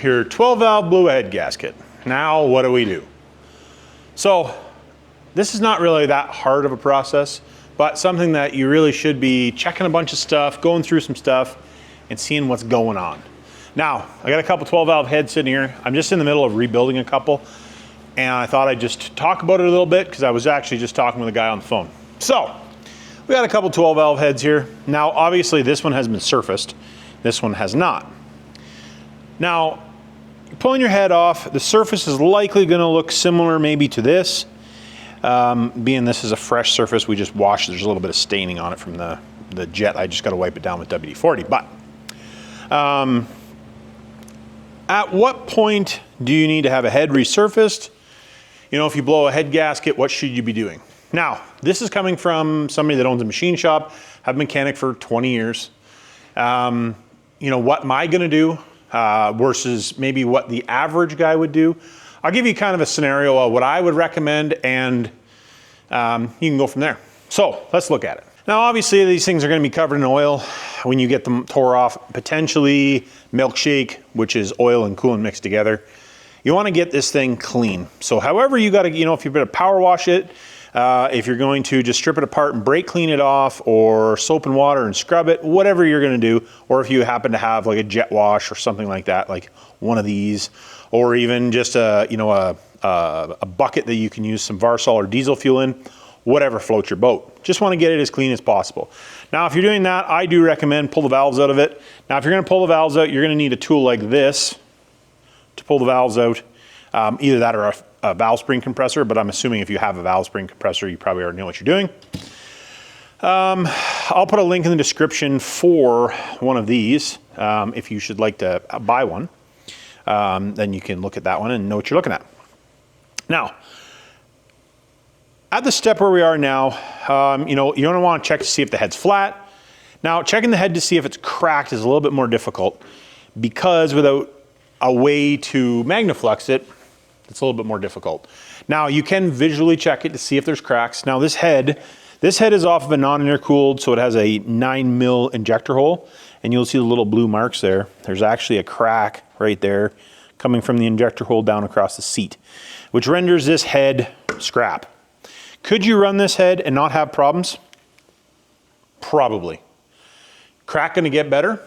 your 12 valve blew head gasket. Now what do we do? So this is not really that hard of a process, but something that you really should be checking a bunch of stuff, going through some stuff, and seeing what's going on. Now, I got a couple 12 valve heads sitting here. I'm just in the middle of rebuilding a couple, and I thought I'd just talk about it a little bit because I was actually just talking with a guy on the phone. So, we got a couple 12 valve heads here. Now, obviously this one has been surfaced. This one has not. Now, pulling your head off, the surface is likely gonna look similar maybe to this. Being this is a fresh surface, we just washed, there's a little bit of staining on it from the jet. I just gotta wipe it down with WD-40. But at what point do you need to have a head resurfaced? You know, if you blow a head gasket, what should you be doing? Now, this is coming from somebody that owns a machine shop, have a mechanic for 20 years. You know, what am I gonna do versus maybe what the average guy would do? I'll give you kind of a scenario of what I would recommend, and you can go from there. So let's look at it. Now, obviously these things are gonna be covered in oil when you get them tore off, potentially milkshake, which is oil and coolant mixed together. You wanna get this thing clean. So however you gotta, you know, if you're gonna power wash it, if you're going to just strip it apart and brake clean it off, or soap and water and scrub it, whatever you're gonna do, or if you happen to have like a jet wash or something like that, like one of these, or even just a, you know, a bucket that you can use some Varsol or diesel fuel in, whatever floats your boat. Just wanna get it as clean as possible. Now, if you're doing that, I do recommend pull the valves out of it. Now, if you're gonna pull the valves out, you're gonna need a tool like this to pull the valves out. Either that or a valve spring compressor, but I'm assuming if you have a valve spring compressor, you probably already know what you're doing. I'll put a link in the description for one of these. If you should like to buy one, then you can look at that one and know what you're looking at. Now, at the step where we are now, you know, you're gonna wanna check to see if the head's flat. Now, checking the head to see if it's cracked is a little bit more difficult because without a way to magnaflux it, it's a little bit more difficult. Now, you can visually check it to see if there's cracks. Now, this head is off of a non-intercooled, so it has a 9mm injector hole, and you'll see the little blue marks there. There's actually a crack right there coming from the injector hole down across the seat, which renders this head scrap. Could you run this head and not have problems? Probably. Crack gonna get better?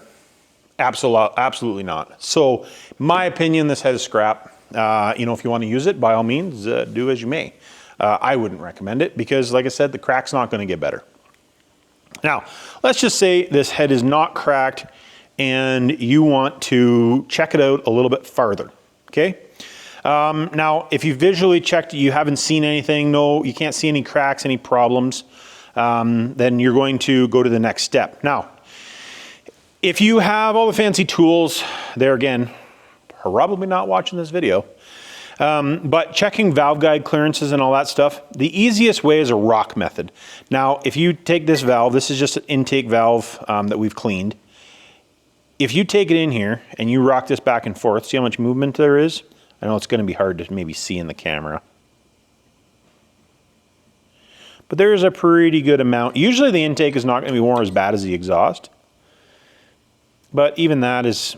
Absolutely not. So, my opinion, this head is scrap. You know, if you want to use it, by all means, do as you may. I wouldn't recommend it because, like I said, the crack's not going to get better. Now, let's just say this head is not cracked and you want to check it out a little bit farther, okay? Now, if you visually checked, you haven't seen anything, no, you can't see any cracks, any problems, then you're going to go to the next step. Now, if you have all the fancy tools, there again, probably not watching this video, but checking valve guide clearances and all that stuff, the easiest way is a rock method. Now, if you take this valve, this is just an intake valve that we've cleaned. If you take it in here and you rock this back and forth, see how much movement there is? I know it's gonna be hard to maybe see in the camera. But there's a pretty good amount. Usually the intake is not gonna be more as bad as the exhaust. But even that is,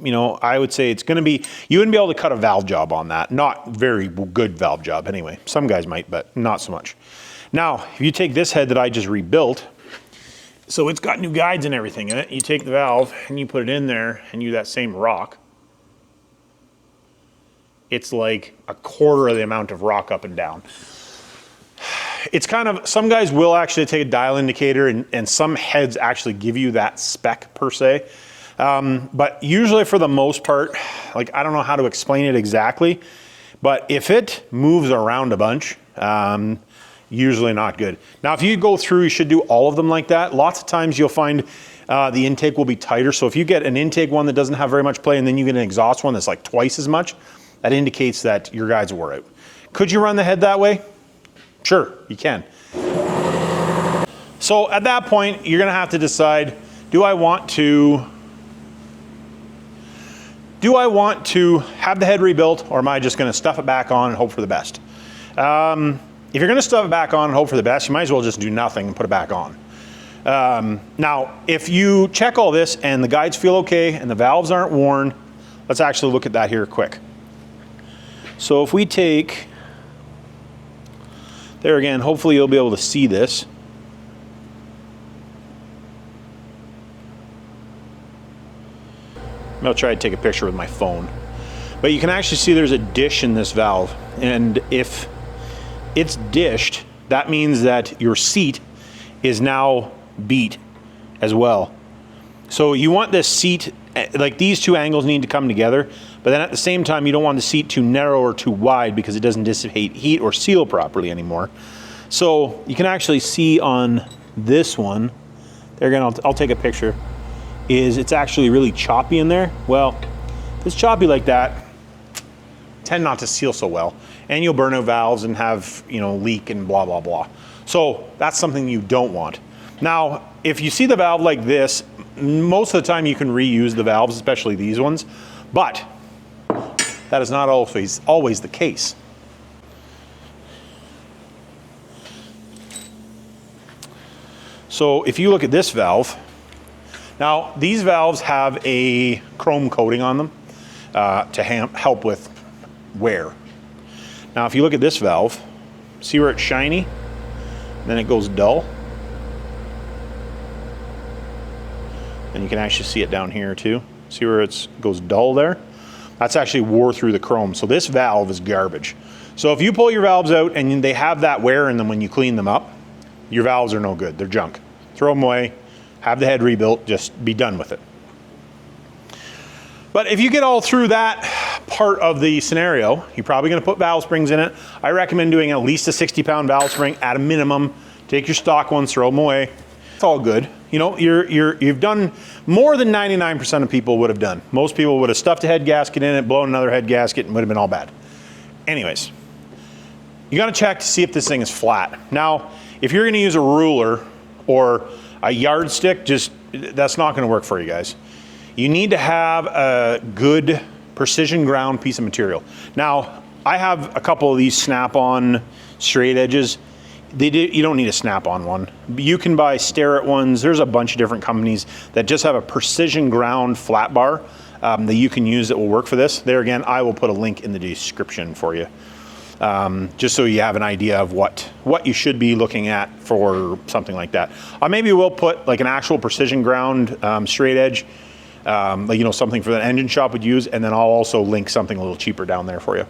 you know, I would say it's gonna be, you wouldn't be able to cut a valve job on that. Not very good valve job anyway. Some guys might, but not so much. Now, if you take this head that I just rebuilt, so it's got new guides and everything in it, you take the valve and you put it in there and you do that same rock. It's like a quarter of the amount of rock up and down. It's kind of, some guys will actually take a dial indicator and some heads actually give you that spec per se. But usually for the most part, like I don't know how to explain it exactly, but if it moves around a bunch, usually not good. Now, if you go through, you should do all of them like that. Lots of times you'll find the intake will be tighter. So if you get an intake one that doesn't have very much play and then you get an exhaust one that's like twice as much, that indicates that your guides wore out. Could you run the head that way? Sure, you can. So at that point, you're gonna have to decide, do I want to have the head rebuilt, or am I just gonna stuff it back on and hope for the best? If you're gonna stuff it back on and hope for the best, you might as well just do nothing and put it back on. Now, if you check all this and the guides feel okay and the valves aren't worn, let's actually look at that here quick. So if we take, there again, hopefully you'll be able to see this. I'll try to take a picture with my phone. But you can actually see there's a dish in this valve. And if it's dished, that means that your seat is now beat as well. So you want this seat, like these two angles need to come together, but then at the same time you don't want the seat too narrow or too wide because it doesn't dissipate heat or seal properly anymore. So you can actually see on this one, I'll take a picture, is it's actually really choppy in there. Well, if it's choppy like that, tend not to seal so well, and you'll burn out valves and have, you know, leak and blah, blah, blah. So that's something you don't want. Now, if you see the valve like this, most of the time you can reuse the valves, especially these ones, but that is not always the case. So if you look at this valve, now these valves have a chrome coating on them to help with wear. Now if you look at this valve, see where it's shiny, then it goes dull, and you can actually see it down here too. See where it goes dull there? That's actually wore through the chrome. So this valve is garbage. So if you pull your valves out and they have that wear in them when you clean them up, your valves are no good. They're junk. Throw them away, have the head rebuilt, just be done with it. But if you get all through that part of the scenario, you're probably going to put valve springs in it. I recommend doing at least a 60-pound valve spring at a minimum. Take your stock ones, throw them away. It's all good. You know, you've done more than 99% of people would have done. Most people would have stuffed a head gasket in it, blown another head gasket, and would have been all bad. Anyways, you got to check to see if this thing is flat. Now, if you're going to use a ruler or a yardstick, that's not going to work for you guys. You need to have a good precision ground piece of material. Now, I have a couple of these snap-on straight edges. You don't need a snap-on one. You can buy Starrett ones. There's a bunch of different companies that just have a precision ground flat bar that you can use that will work for this. There again, I will put a link in the description for you. Just so you have an idea of what you should be looking at for something like that. Maybe we'll put like an actual precision ground straight edge, like, you know, something for the engine shop would use, and then I'll also link something a little cheaper down there for you.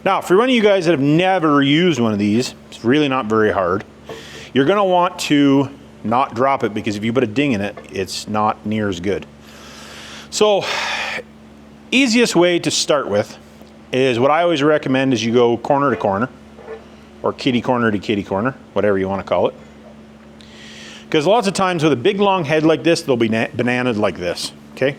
Now, for one of you guys that have never used one of these, it's really not very hard. You're gonna want to not drop it, because if you put a ding in it, it's not near as good. So, easiest way to start with is what I always recommend is you go corner to corner, or kitty corner to kitty corner, whatever you want to call it. Because lots of times with a big long head like this, they'll be bananaed like this, okay?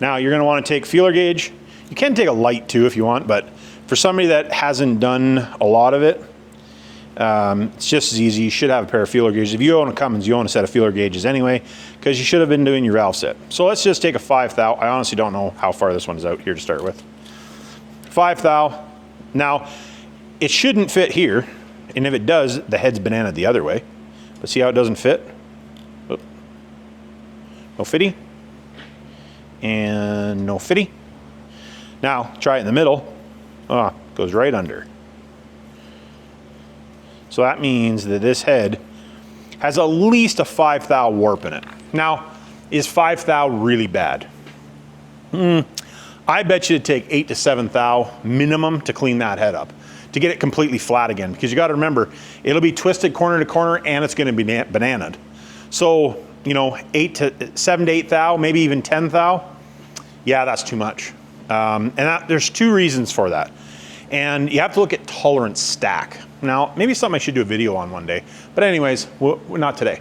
Now you're going to want to take feeler gauge. You can take a light too if you want, but for somebody that hasn't done a lot of it, it's just as easy. You should have a pair of feeler gauges. If you own a Cummins, you own a set of feeler gauges anyway, because you should have been doing your valve set. So let's just take a 5 thou. I honestly don't know how far this one is out here to start with. 5 thou. Now, it shouldn't fit here, and if it does, the head's bananaed the other way. But see how it doesn't fit? Oh. No fitty. And no fitty. Now, try it in the middle. Ah, goes right under. So that means that this head has at least a 5 thou warp in it. Now, is 5 thou really bad? I bet you it'd take 8 to 7 thou minimum to clean that head up, to get it completely flat again. Because you got to remember, it'll be twisted corner to corner, and it's going to be bananaed. So, you know, 7 to 8 thou, maybe even 10 thou. Yeah, that's too much. And there's two reasons for that. And you have to look at tolerance stack. Now, maybe something I should do a video on one day. But anyways, not today.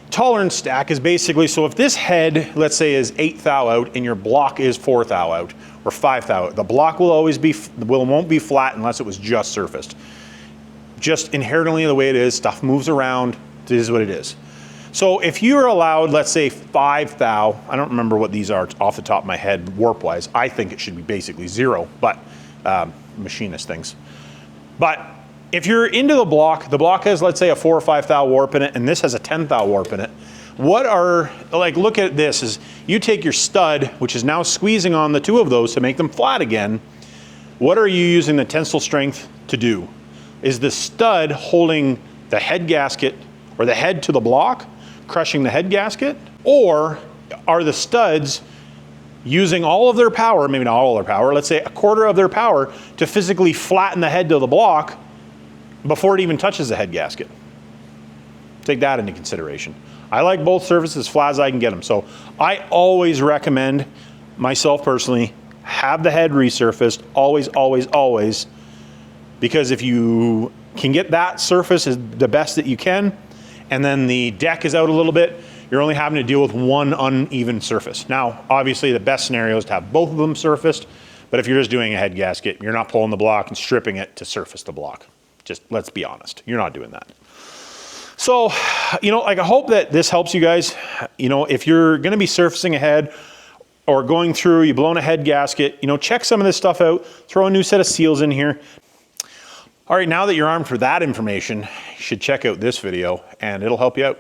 Tolerance stack is basically, so if this head, let's say, is 8 thou out and your block is 4 thou out or 5 thou out, the block will always be, won't be flat unless it was just surfaced. Just inherently the way it is, stuff moves around, it is what it is. So if you're allowed, let's say 5 thou, I don't remember what these are off the top of my head warp-wise. I think it should be basically 0, but machinist things. But if you're into the block has, let's say, a 4 or 5 thou warp in it, and this has a 10 thou warp in it, look at this, is you take your stud, which is now squeezing on the two of those to make them flat again. What are you using the tensile strength to do? Is the stud holding the head gasket or the head to the block, crushing the head gasket? Or are the studs using all of their power, maybe not all of their power, let's say a quarter of their power, to physically flatten the head to the block before it even touches the head gasket? Take that into consideration. I like both surfaces as flat as I can get them. So I always recommend, myself personally, have the head resurfaced, always, always, always, because if you can get that surface is the best that you can, and then the deck is out a little bit, you're only having to deal with one uneven surface. Now, obviously the best scenario is to have both of them surfaced, but if you're just doing a head gasket, you're not pulling the block and stripping it to surface the block. Just let's be honest, you're not doing that. So, I hope that this helps you guys. If you're gonna be surfacing a head or going through, you've blown a head gasket, check some of this stuff out, throw a new set of seals in here. All right, now that you're armed for that information, you should check out this video and it'll help you out.